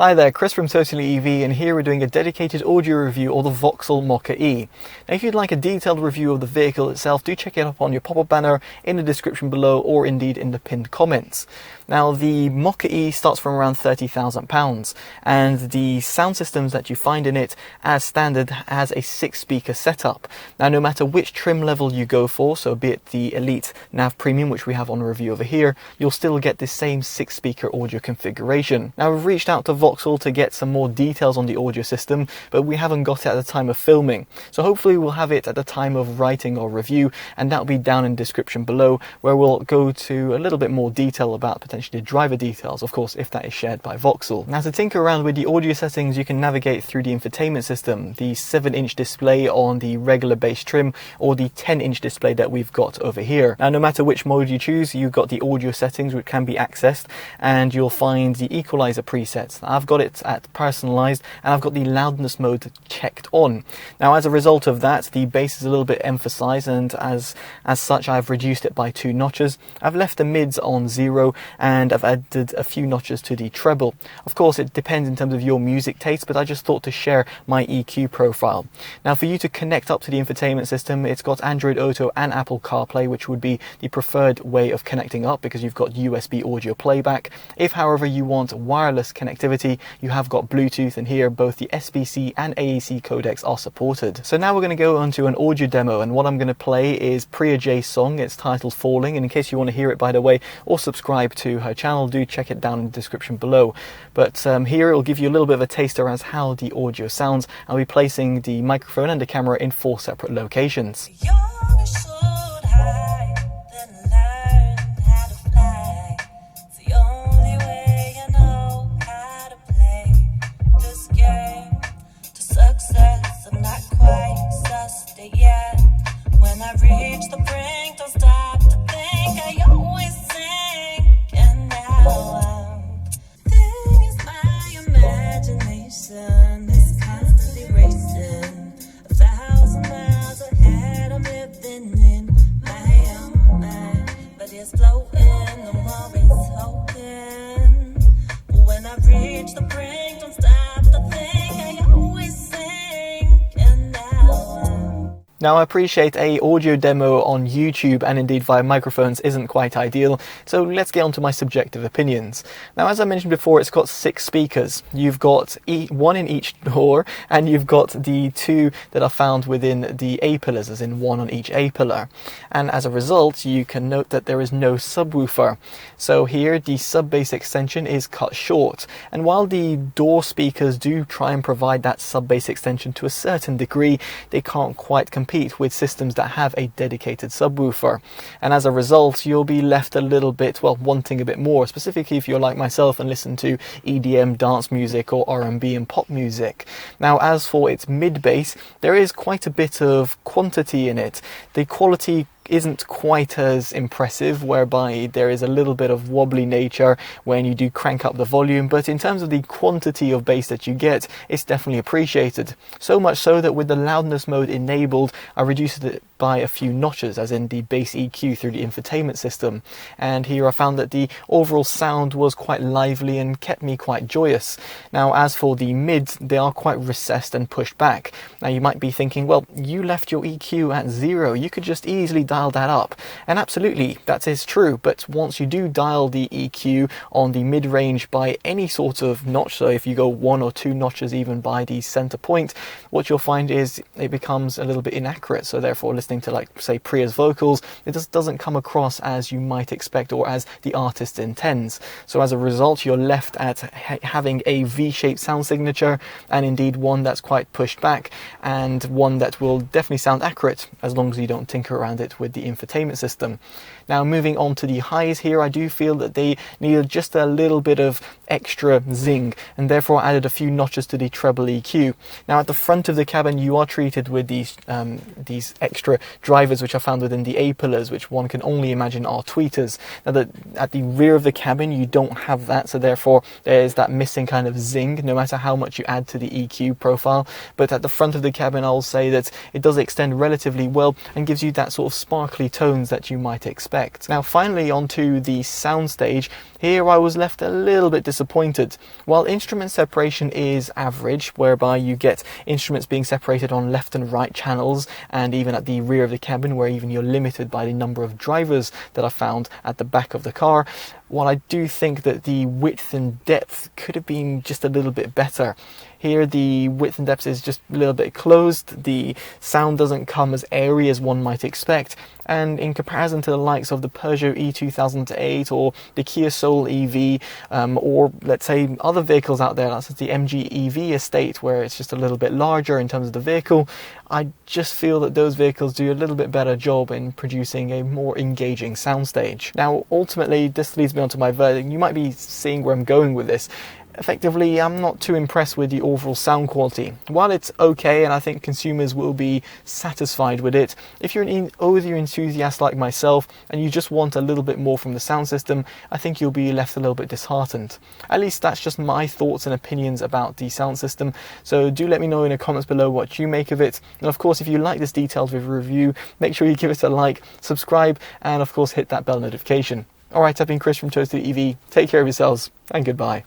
Hi there, Chris from TotallyEV, and here we're doing a dedicated audio review of the Vauxhall Mokka-e. Now if you'd like a detailed review of the vehicle itself, do check it up on your pop-up banner, in the description below, or indeed in the pinned comments. Now the Mokka-e starts from around £30,000, and the sound systems that you find in it as standard has a 6-speaker setup. Now no matter which trim level you go for, so be it the Elite Nav Premium, which we have on review over here, you'll still get the same 6-speaker audio configuration. Now we've reached out to Vauxhall to get some more details on the audio system, but we haven't got it at the time of filming. So hopefully we'll have it at the time of writing or review, and that'll be down in the description below, where we'll go to a little bit more detail about potentially driver details, of course, if that is shared by Vauxhall. Now to tinker around with the audio settings, you can navigate through the infotainment system, the 7-inch display on the regular base trim, or the 10-inch display that we've got over here. Now no matter which mode you choose, you've got the audio settings which can be accessed, and you'll find the equalizer presets. I've got it at personalized, and I've got the loudness mode checked on. Now as a result of that, the bass is a little bit emphasized, and as such I've reduced it by 2 notches. I've left the mids on 0, and I've added a few notches to the treble. Of course it depends in terms of your music taste, but I just thought to share my EQ profile. Now for you to connect up to the infotainment system, it's got Android Auto and Apple CarPlay, which would be the preferred way of connecting up because you've got USB audio playback. If however you want wireless connectivity, you have got Bluetooth, and here both the SBC and AAC codecs are supported. So now we're going to go on to an audio demo, and what I'm going to play is Priya J's song. It's titled Falling, and in case you want to hear it by the way, or subscribe to her channel, do check it down in the description below. But here it will give you a little bit of a taster as how the audio sounds. I'll be placing the microphone and the camera in 4 separate locations. When I reach the brink, don't stop to think. I always sing, and now my imagination is constantly racing 1,000 miles ahead. I'm living in my own mind, but it's floating. I'm always hoping. But when I reach the brink, don't stop to think. I always sing, and now Now I appreciate a audio demo on YouTube and indeed via microphones isn't quite ideal, so let's get on to my subjective opinions. Now as I mentioned before, it's got 6 speakers. You've got 1 in each door, and you've got the 2 that are found within the A-pillars, as in 1 on each A-pillar. And as a result, you can note that there is no subwoofer. So here the sub-bass extension is cut short, and while the door speakers do try and provide that sub-bass extension to a certain degree, they can't quite compete with systems that have a dedicated subwoofer, and as a result you'll be left a little bit, well, wanting a bit more, specifically if you're like myself and listen to EDM, dance music, or R&B and pop music. Now as for its mid bass, there is quite a bit of quantity in it. The quality isn't quite as impressive, whereby there is a little bit of wobbly nature when you do crank up the volume, but in terms of the quantity of bass that you get, it's definitely appreciated. So much so that with the loudness mode enabled, I reduced it by a few notches, as in the bass EQ through the infotainment system, and here I found that the overall sound was quite lively and kept me quite joyous. Now as for the mids, they are quite recessed and pushed back. Now you might be thinking, well, you left your EQ at 0, you could just easily dial that up, and absolutely that is true, but once you do dial the EQ on the mid-range by any sort of notch, so if you go 1 or 2 notches even by the center point, what you'll find is it becomes a little bit inaccurate. So therefore listening to, like, say, Priya's vocals, it just doesn't come across as you might expect or as the artist intends. So as a result, you're left at having a V-shaped sound signature, and indeed one that's quite pushed back, and one that will definitely sound accurate as long as you don't tinker around it with the infotainment system. Now moving on to the highs here, I do feel that they needed just a little bit of extra zing, and therefore I added a few notches to the treble EQ. Now at the front of the cabin you are treated with these extra drivers which are found within the A-pillars, which one can only imagine are tweeters. Now at the rear of the cabin you don't have that, so therefore there's that missing kind of zing no matter how much you add to the EQ profile. But at the front of the cabin I'll say that it does extend relatively well and gives you that sort of sparkly tones that you might expect. Now finally onto the Soundstage. Here I was left a little bit disappointed. While instrument separation is average, whereby you get instruments being separated on left and right channels, and even at the rear of the cabin, where even you're limited by the number of drivers that are found at the back of the car, while I do think that the width and depth could have been just a little bit better. Here the width and depth is just a little bit closed, the sound doesn't come as airy as one might expect, and in comparison to the likes of the Peugeot E2008 or the Kia Soul EV, or let's say other vehicles out there, that's the MG EV estate, where it's just a little bit larger in terms of the vehicle, I just feel that those vehicles do a little bit better job in producing a more engaging soundstage. Now ultimately this leads me on to my verdict. You might be seeing where I'm going with this. Effectively, I'm not too impressed with the overall sound quality. While it's okay, and I think consumers will be satisfied with it, if you're an audio enthusiast like myself and you just want a little bit more from the sound system, I think you'll be left a little bit disheartened. At least that's just my thoughts and opinions about the sound system, so do let me know in the comments below what you make of it. And of course, if you like this detailed review, make sure you give it a like, subscribe, and of course hit that bell notification. Alright, I've been Chris from TotallyEV. Take care of yourselves, and goodbye.